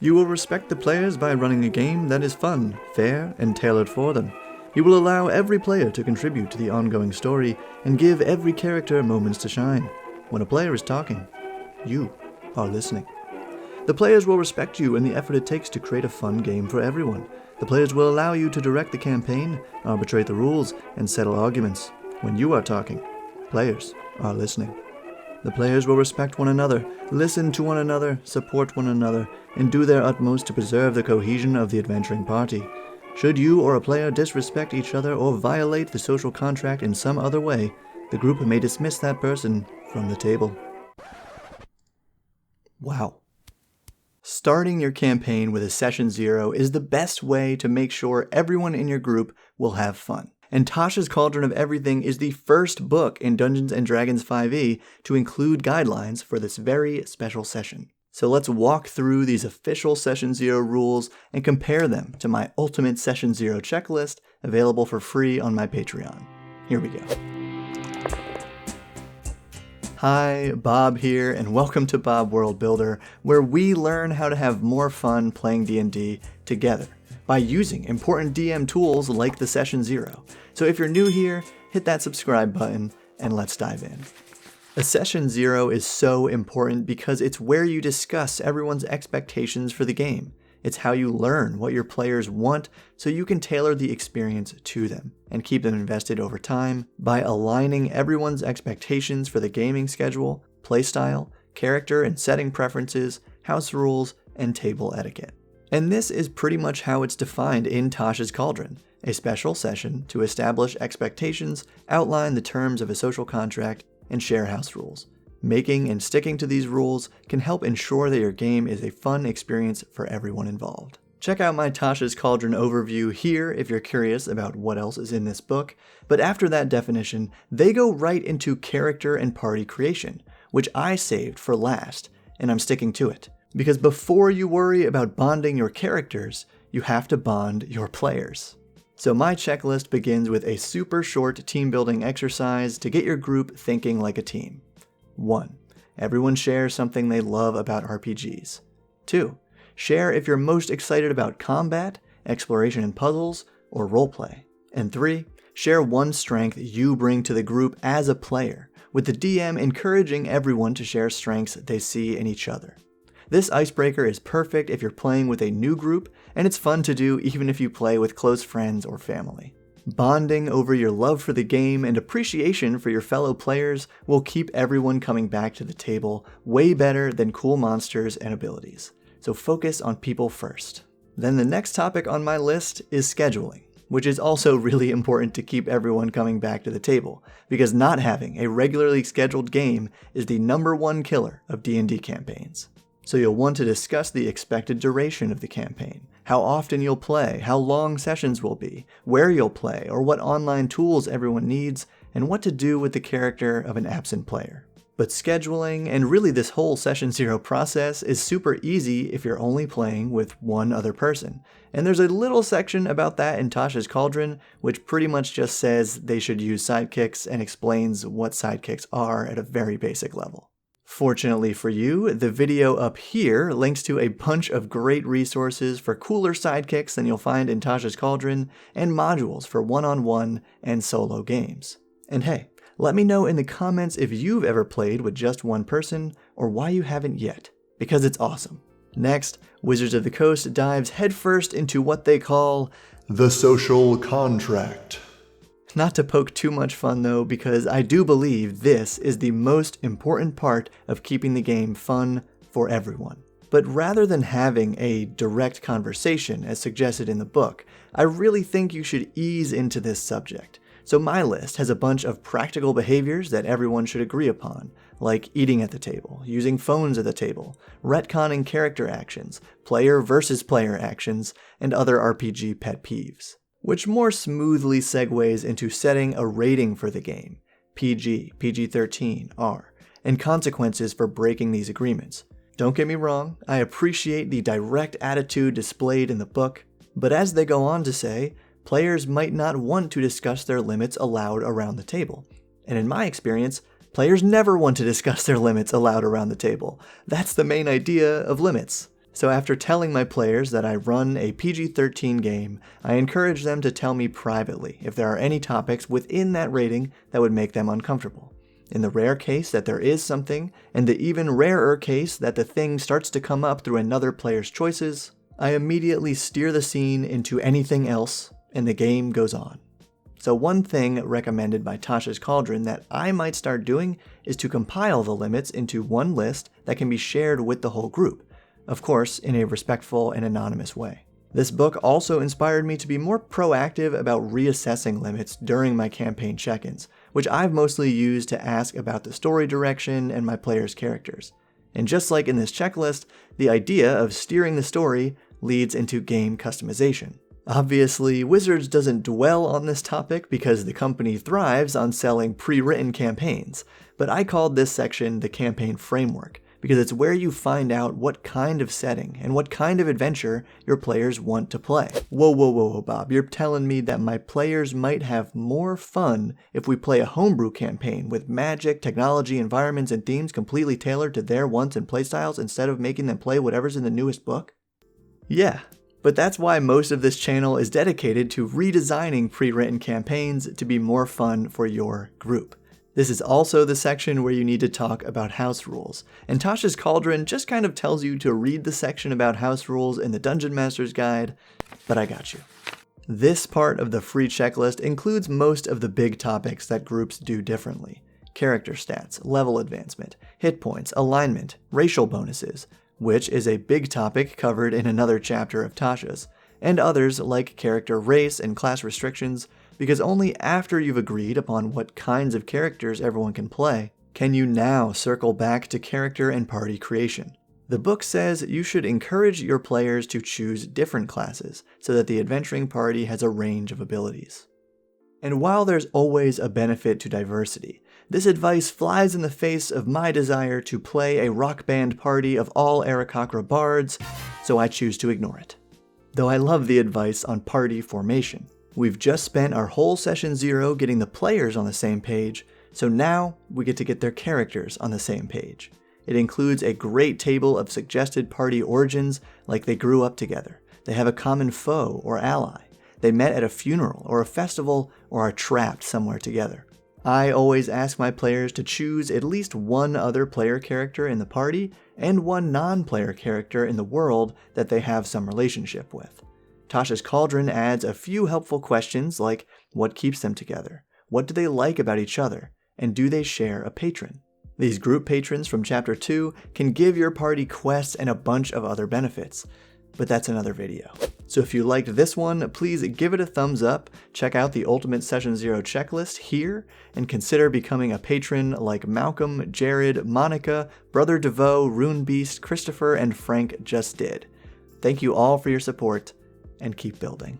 You will respect the players by running a game that is fun, fair, and tailored for them. You will allow every player to contribute to the ongoing story and give every character moments to shine. When a player is talking, you are listening. The players will respect you and the effort it takes to create a fun game for everyone. The players will allow you to direct the campaign, arbitrate the rules, and settle arguments. When you are talking, players are listening. The players will respect one another, listen to one another, support one another, and do their utmost to preserve the cohesion of the adventuring party. Should you or a player disrespect each other or violate the social contract in some other way, the group may dismiss that person from the table. Wow. Starting your campaign with a Session 0 is the best way to make sure everyone in your group will have fun. And Tasha's Cauldron of Everything is the first book in Dungeons & Dragons 5e to include guidelines for this very special session. So let's walk through these official Session 0 rules and compare them to my ultimate Session 0 checklist available for free on my Patreon. Here we go. Hi, Bob here, and welcome to Bob World Builder, where we learn how to have more fun playing D&D together by using important DM tools like the Session 0. So if you're new here, hit that subscribe button and let's dive in. A Session 0 is so important because it's where you discuss everyone's expectations for the game. It's how you learn what your players want so you can tailor the experience to them and keep them invested over time by aligning everyone's expectations for the gaming schedule, playstyle, character and setting preferences, house rules, and table etiquette. And this is pretty much how it's defined in Tasha's Cauldron, a special session to establish expectations, outline the terms of a social contract, and share house rules. Making and sticking to these rules can help ensure that your game is a fun experience for everyone involved. Check out my Tasha's Cauldron overview here if you're curious about what else is in this book, but after that definition, they go right into character and party creation, which I saved for last, and I'm sticking to it. Because before you worry about bonding your characters, you have to bond your players. So my checklist begins with a super short team building exercise to get your group thinking like a team. 1. Everyone shares something they love about RPGs. 2. Share if you're most excited about combat, exploration and puzzles, or roleplay. And 3. Share one strength you bring to the group as a player, with the DM encouraging everyone to share strengths they see in each other. This icebreaker is perfect if you're playing with a new group, and it's fun to do even if you play with close friends or family. Bonding over your love for the game and appreciation for your fellow players will keep everyone coming back to the table way better than cool monsters and abilities. So focus on people first. Then the next topic on my list is scheduling, which is also really important to keep everyone coming back to the table, because not having a regularly scheduled game is the #1 killer of D&D campaigns. So you'll want to discuss the expected duration of the campaign, how often you'll play, how long sessions will be, where you'll play, or what online tools everyone needs, and what to do with the character of an absent player. But scheduling, and really this whole Session 0 process, is super easy if you're only playing with one other person. And there's a little section about that in Tasha's Cauldron, which pretty much just says they should use sidekicks and explains what sidekicks are at a very basic level. Fortunately for you, the video up here links to a bunch of great resources for cooler sidekicks than you'll find in Tasha's Cauldron, and modules for one-on-one and solo games. And hey, let me know in the comments if you've ever played with just one person, or why you haven't yet, because it's awesome. Next, Wizards of the Coast dives headfirst into what they call the social contract. Not to poke too much fun though, because I do believe this is the most important part of keeping the game fun for everyone. But rather than having a direct conversation as suggested in the book, I really think you should ease into this subject. So my list has a bunch of practical behaviors that everyone should agree upon, like eating at the table, using phones at the table, retconning character actions, player versus player actions, and other RPG pet peeves. Which more smoothly segues into setting a rating for the game, PG, PG-13, R, and consequences for breaking these agreements. Don't get me wrong, I appreciate the direct attitude displayed in the book, but as they go on to say, players might not want to discuss their limits aloud around the table. And in my experience, players never want to discuss their limits aloud around the table. That's the main idea of limits. So after telling my players that I run a PG-13 game, I encourage them to tell me privately if there are any topics within that rating that would make them uncomfortable. In the rare case that there is something, and the even rarer case that the thing starts to come up through another player's choices, I immediately steer the scene into anything else, and the game goes on. So one thing recommended by Tasha's Cauldron that I might start doing is to compile the limits into one list that can be shared with the whole group, of course in a respectful and anonymous way. This book also inspired me to be more proactive about reassessing limits during my campaign check-ins, which I've mostly used to ask about the story direction and my players' characters. And just like in this checklist, the idea of steering the story leads into game customization. Obviously, Wizards doesn't dwell on this topic because the company thrives on selling pre-written campaigns, but I called this section the campaign framework because it's where you find out what kind of setting and what kind of adventure your players want to play. Whoa, Bob, you're telling me that my players might have more fun if we play a homebrew campaign with magic, technology, environments, and themes completely tailored to their wants and playstyles instead of making them play whatever's in the newest book? Yeah. But that's why most of this channel is dedicated to redesigning pre-written campaigns to be more fun for your group. This is also the section where you need to talk about house rules, and Tasha's Cauldron just kind of tells you to read the section about house rules in the Dungeon Master's Guide, but I got you. This part of the free checklist includes most of the big topics that groups do differently: character stats, level advancement, hit points, alignment, racial bonuses, which is a big topic covered in another chapter of Tasha's, and others like character race and class restrictions, because only after you've agreed upon what kinds of characters everyone can play, can you now circle back to character and party creation. The book says you should encourage your players to choose different classes so that the adventuring party has a range of abilities. And while there's always a benefit to diversity, this advice flies in the face of my desire to play a rock band party of all Aarakocra bards, so I choose to ignore it. Though I love the advice on party formation. We've just spent our whole session 0 getting the players on the same page, so now we get to get their characters on the same page. It includes a great table of suggested party origins, like they grew up together, they have a common foe or ally, they met at a funeral or a festival, or are trapped somewhere together. I always ask my players to choose at least one other player character in the party and one non-player character in the world that they have some relationship with. Tasha's Cauldron adds a few helpful questions like, what keeps them together? What do they like about each other? And do they share a patron? These group patrons from Chapter 2 can give your party quests and a bunch of other benefits, but that's another video. So if you liked this one, please give it a thumbs up, check out the Ultimate Session 0 checklist here, and consider becoming a patron like Malcolm, Jared, Monica, Brother DeVoe, Runebeast, Christopher, and Frank just did. Thank you all for your support, and keep building.